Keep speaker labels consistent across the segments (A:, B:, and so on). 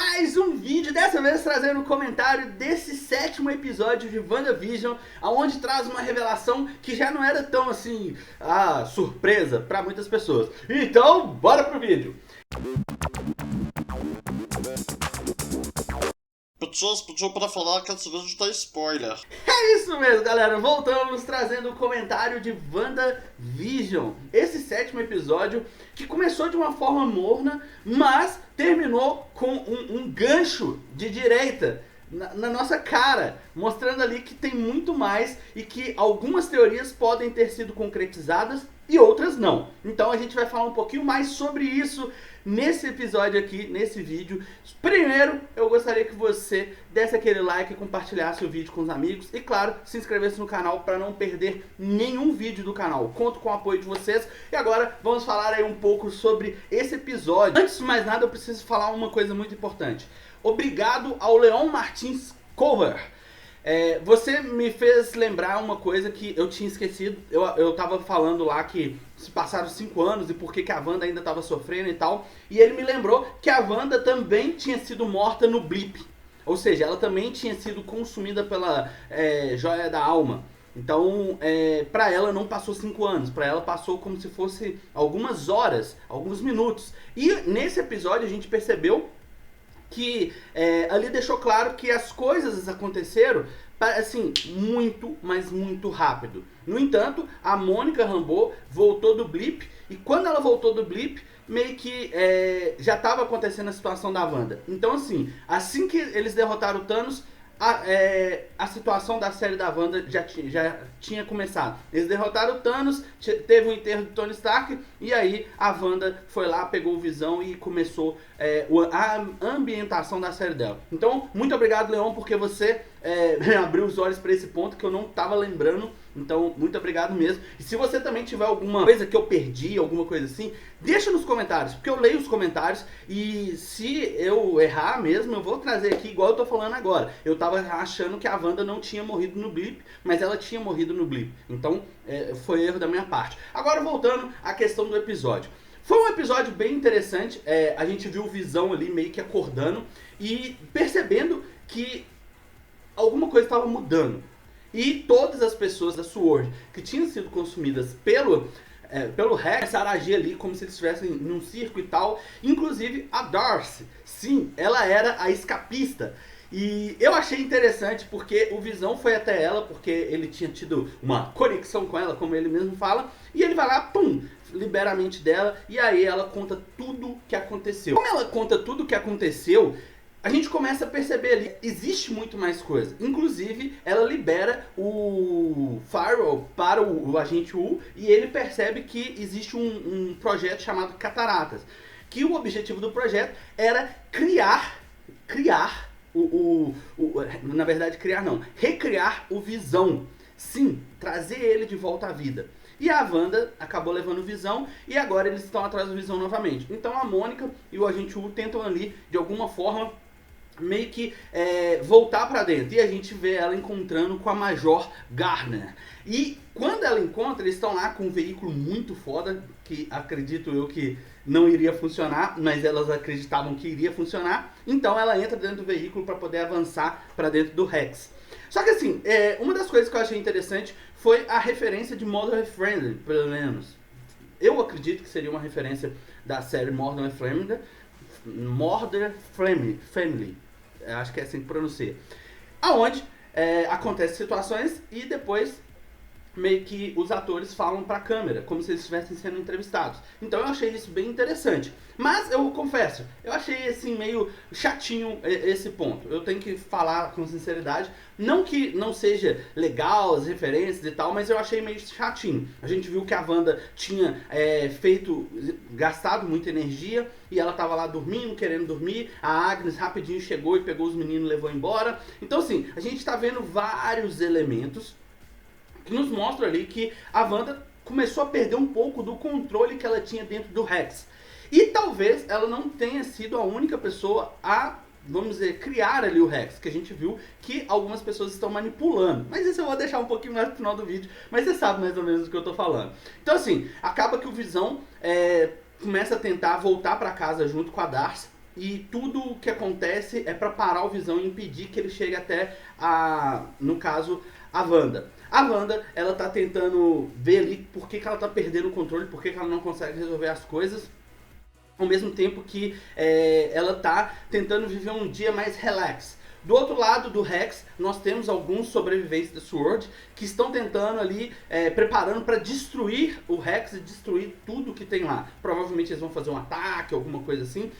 A: mais um vídeo, dessa vez trazendo um comentário desse 7º episódio de WandaVision, onde traz uma revelação que já não era tão assim, surpresa para muitas pessoas. Então, bora pro vídeo!
B: Pessoas pediu pra falar que esse vídeo tem spoiler.
A: É isso mesmo, galera. Voltamos trazendo o comentário de WandaVision. Esse 7º episódio que começou de uma forma morna, mas terminou com um gancho de direita na nossa cara, mostrando ali que tem muito mais e que algumas teorias podem ter sido concretizadas e outras não. Então a gente vai falar um pouquinho mais sobre isso nesse episódio aqui, nesse vídeo. Primeiro, eu gostaria que você desse aquele like, compartilhasse o vídeo com os amigos e, claro, se inscrevesse no canal para não perder nenhum vídeo do canal. Conto com o apoio de vocês. E agora vamos falar aí um pouco sobre esse episódio. Antes de mais nada, eu preciso falar uma coisa muito importante. Obrigado ao Leon Martins Cover. Você me fez lembrar uma coisa que eu tinha esquecido. Eu tava falando lá que se passaram 5 anos e por que a Wanda ainda tava sofrendo e tal. E ele me lembrou que a Wanda também tinha sido morta no blip. Ou seja, ela também tinha sido consumida pela joia da alma. Então, pra ela não passou 5 anos. Pra ela passou como se fosse algumas horas, alguns minutos. E nesse episódio a gente percebeu que ali deixou claro que as coisas aconteceram assim, muito, mas muito rápido. No entanto, a Mônica Rambeau voltou do blip, e quando ela voltou do blip, meio que já estava acontecendo a situação da Wanda. Então assim que eles derrotaram o Thanos, a situação da série da Wanda já tinha começado. Eles derrotaram o Thanos, teve o enterro de Tony Stark, e aí a Wanda foi lá, pegou o Visão e começou a ambientação da série dela. Então, muito obrigado, Leon, porque você abriu os olhos para esse ponto que eu não estava lembrando. Então, muito obrigado mesmo. E se você também tiver alguma coisa que eu perdi, alguma coisa assim, deixa nos comentários, porque eu leio os comentários e se eu errar mesmo, eu vou trazer aqui igual eu tô falando agora. Eu tava achando que a Wanda não tinha morrido no blip, mas ela tinha morrido no blip. Então, foi erro da minha parte. Agora, voltando à questão do episódio. Foi um episódio bem interessante. A gente viu o Visão ali meio que acordando e percebendo que alguma coisa estava mudando. E todas as pessoas da SWORD que tinham sido consumidas pelo Rex começaram a agir ali como se eles estivessem num circo e tal. Inclusive a Darcy. Sim, ela era a escapista. E eu achei interessante porque o Visão foi até ela, porque ele tinha tido uma conexão com ela, como ele mesmo fala. E ele vai lá, pum, libera a mente dela, e aí ela conta tudo o que aconteceu. Como ela conta tudo o que aconteceu, a gente começa a perceber ali, existe muito mais coisa. Inclusive, ela libera o Firewall para o Agente U, e ele percebe que existe um projeto chamado Cataratas. Que o objetivo do projeto era na verdade criar não, recriar o Visão. Sim, trazer ele de volta à vida. E a Wanda acabou levando o Visão e agora eles estão atrás do Visão novamente. Então a Mônica e o Agente U tentam ali, de alguma forma, meio que voltar pra dentro. E a gente vê ela encontrando com a Major Gardner. E quando ela encontra, eles estão lá com um veículo muito foda, que acredito eu que não iria funcionar, mas elas acreditavam que iria funcionar. Então ela entra dentro do veículo para poder avançar para dentro do Rex. Só que assim, uma das coisas que eu achei interessante foi a referência de Mother Friendly, pelo menos. Eu acredito que seria uma referência da série Mother Family. Acho que é assim que pronuncia. Aonde acontecem situações e depois meio que os atores falam pra câmera, como se eles estivessem sendo entrevistados. Então eu achei isso bem interessante. Mas eu confesso, eu achei assim meio chatinho esse ponto. Eu tenho que falar com sinceridade. Não que não seja legal as referências e tal, mas eu achei meio chatinho. A gente viu que a Wanda tinha gastado muita energia e ela tava lá dormindo, querendo dormir. A Agnes rapidinho chegou e pegou os meninos e levou embora. Então assim, a gente tá vendo vários elementos que nos mostra ali que a Wanda começou a perder um pouco do controle que ela tinha dentro do Rex. E talvez ela não tenha sido a única pessoa a, vamos dizer, criar ali o Rex, que a gente viu que algumas pessoas estão manipulando. Mas isso eu vou deixar um pouquinho mais pro final do vídeo, mas você sabe mais ou menos do que eu tô falando. Então assim, acaba que o Visão começa a tentar voltar pra casa junto com a Darcy. e tudo o que acontece é pra parar o Visão e impedir que ele chegue até no caso, a Wanda. A Wanda, ela tá tentando ver ali por que ela tá perdendo o controle, por que ela não consegue resolver as coisas, ao mesmo tempo que ela tá tentando viver um dia mais relax. Do outro lado do Rex, nós temos alguns sobreviventes da SWORD que estão tentando ali, preparando para destruir o Rex e destruir tudo que tem lá. Provavelmente eles vão fazer um ataque, alguma coisa assim,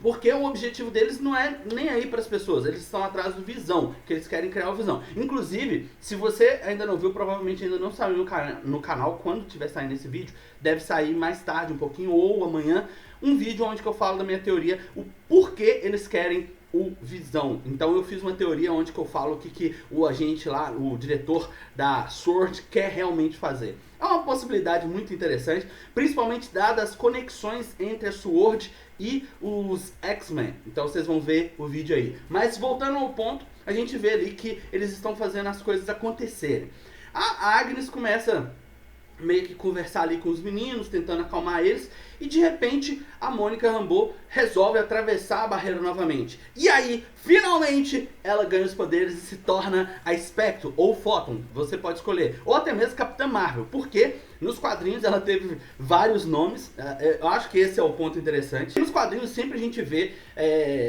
A: porque o objetivo deles não é nem aí para as pessoas, eles estão atrás do Visão, que eles querem criar o Visão. Inclusive, se você ainda não viu, provavelmente ainda não saiu no canal, quando estiver saindo esse vídeo, deve sair mais tarde um pouquinho, ou amanhã, um vídeo onde que eu falo da minha teoria, o porquê eles querem o Visão. Então eu fiz uma teoria onde que eu falo o que o agente lá, o diretor da SWORD quer realmente fazer. É uma possibilidade muito interessante, principalmente dadas as conexões entre a SWORD e os X-Men. Então vocês vão ver o vídeo aí. Mas voltando ao ponto, a gente vê ali que eles estão fazendo as coisas acontecerem. A Agnes começa meio que conversar ali com os meninos, tentando acalmar eles, e de repente a Monica Rambeau resolve atravessar a barreira novamente. E aí, finalmente, ela ganha os poderes e se torna a Spectre, ou Photon, você pode escolher, ou até mesmo Capitã Marvel, porque nos quadrinhos ela teve vários nomes, eu acho que esse é o ponto interessante. Nos quadrinhos sempre a gente vê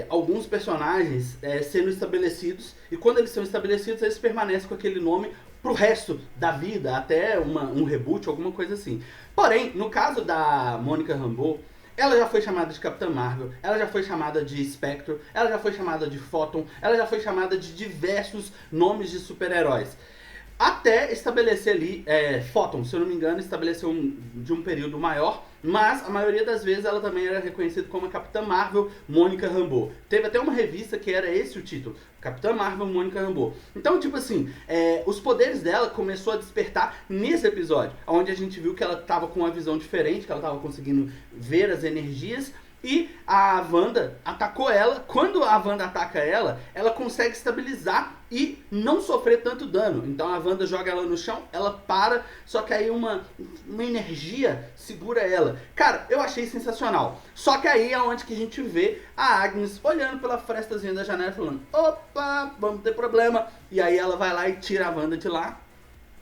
A: alguns personagens sendo estabelecidos, e quando eles são estabelecidos, eles permanecem com aquele nome pro resto da vida, até um reboot, alguma coisa assim. Porém, no caso da Monica Rambeau, ela já foi chamada de Capitã Marvel, ela já foi chamada de Spectre, ela já foi chamada de Photon, ela já foi chamada de diversos nomes de super-heróis. Até estabelecer ali, Photon, se eu não me engano, estabeleceu de um período maior, mas a maioria das vezes ela também era reconhecida como a Capitã Marvel Monica Rambeau. Teve até uma revista que era esse o título, Capitã Marvel Monica Rambeau. Então, tipo assim, os poderes dela começou a despertar nesse episódio, onde a gente viu que ela estava com uma visão diferente, que ela estava conseguindo ver as energias, e a Wanda atacou ela. Quando a Wanda ataca ela, ela consegue estabilizar e não sofrer tanto dano. Então a Wanda joga ela no chão, ela para, só que aí uma energia segura ela. Cara, eu achei sensacional. Só que aí é onde que a gente vê a Agnes olhando pela frestazinha da janela falando: opa, vamos ter problema. E aí ela vai lá e tira a Wanda de lá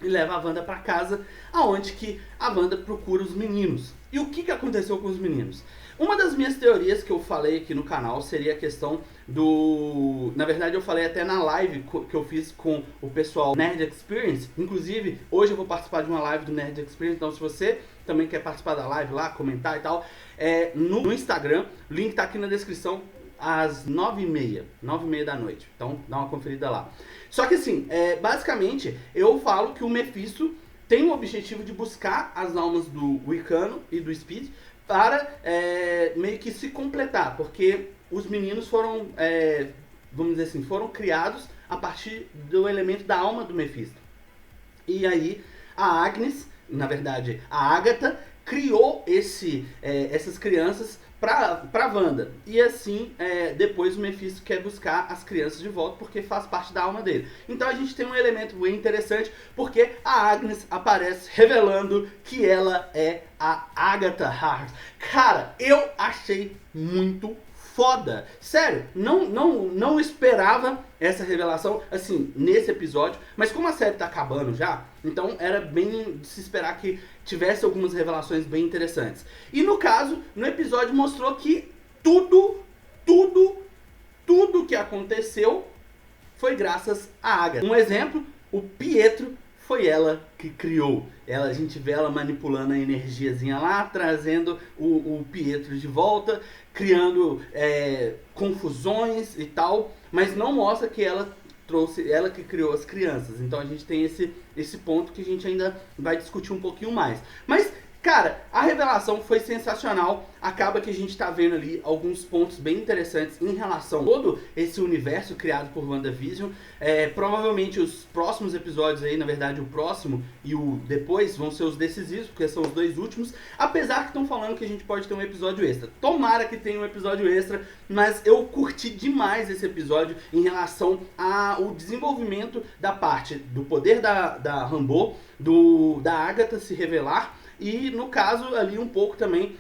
A: e leva a Wanda pra casa, aonde que a Wanda procura os meninos. E o que que aconteceu com os meninos? Uma das minhas teorias que eu falei aqui no canal seria a questão do... Na verdade eu falei até na live que eu fiz com o pessoal Nerd Experience. Inclusive, hoje eu vou participar de uma live do Nerd Experience, então se você também quer participar da live lá, comentar e tal, no Instagram, o link tá aqui na descrição, às 9h30 da noite. Então dá uma conferida lá. Só que assim, basicamente eu falo que o Mephisto tem o objetivo de buscar as almas do Wiccan e do Speed para meio que se completar, porque os meninos foram, vamos dizer assim, foram criados a partir do elemento da alma do Mephisto. E aí a Agnes, na verdade a Agatha, criou essas crianças pra Wanda. E assim, depois o Mephisto quer buscar as crianças de volta, porque faz parte da alma dele. Então a gente tem um elemento bem interessante, porque a Agnes aparece revelando que ela é a Agatha Harkness. Cara, eu achei muito foda. Sério, não esperava essa revelação, assim, nesse episódio. Mas como a série tá acabando já, então era bem de se esperar que tivesse algumas revelações bem interessantes. E no caso, no episódio mostrou que tudo que aconteceu foi graças a Agatha. Um exemplo, o Pietro foi ela que criou. A gente vê ela manipulando a energiazinha lá, trazendo o Pietro de volta, criando confusões e tal, mas não mostra que ela que criou as crianças. Então a gente tem esse ponto que a gente ainda vai discutir um pouquinho mais. Mas, cara, a revelação foi sensacional. Acaba que a gente tá vendo ali alguns pontos bem interessantes em relação a todo esse universo criado por WandaVision. Provavelmente os próximos episódios aí, na verdade o próximo e o depois, vão ser os decisivos, porque são os dois últimos. Apesar que estão falando que a gente pode ter um episódio extra. Tomara que tenha um episódio extra, mas eu curti demais esse episódio em relação ao desenvolvimento da parte do poder da Rambeau, da Agatha se revelar, e no caso ali um pouco também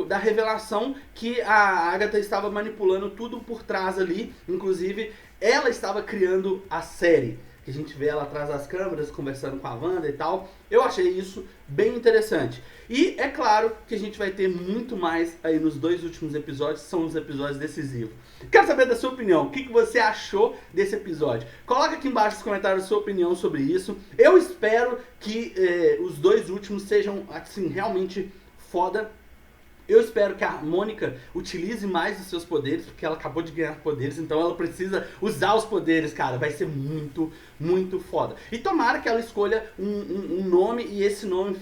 A: da revelação que a Agatha estava manipulando tudo por trás ali, inclusive ela estava criando a série, que a gente vê ela atrás das câmeras conversando com a Wanda e tal. Eu achei isso bem interessante. E é claro que a gente vai ter muito mais aí nos 2 últimos episódios, que são os episódios decisivos. Quero saber da sua opinião, o que você achou desse episódio? Coloca aqui embaixo nos comentários a sua opinião sobre isso. Eu espero que os 2 últimos sejam, assim, realmente foda. Eu espero que a Mônica utilize mais os seus poderes, porque ela acabou de ganhar poderes, então ela precisa usar os poderes, cara. Vai ser muito, muito foda. E tomara que ela escolha um nome e esse nome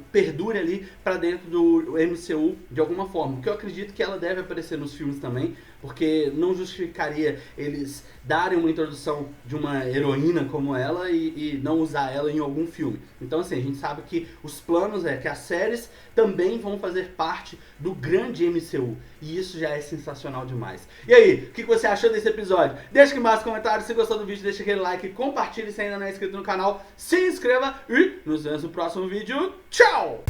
A: perdure ali pra dentro do MCU de alguma forma. Porque eu acredito que ela deve aparecer nos filmes também, porque não justificaria eles darem uma introdução de uma heroína como ela e não usar ela em algum filme. Então assim, a gente sabe que os planos é que as séries também vão fazer parte do grande MCU. E isso já é sensacional demais. E aí, o que você achou desse episódio? Deixa aqui embaixo nos comentários. Se gostou do vídeo, deixa aquele like, compartilhe se ainda não é inscrito no canal, se inscreva e nos vemos no próximo vídeo. Tchau!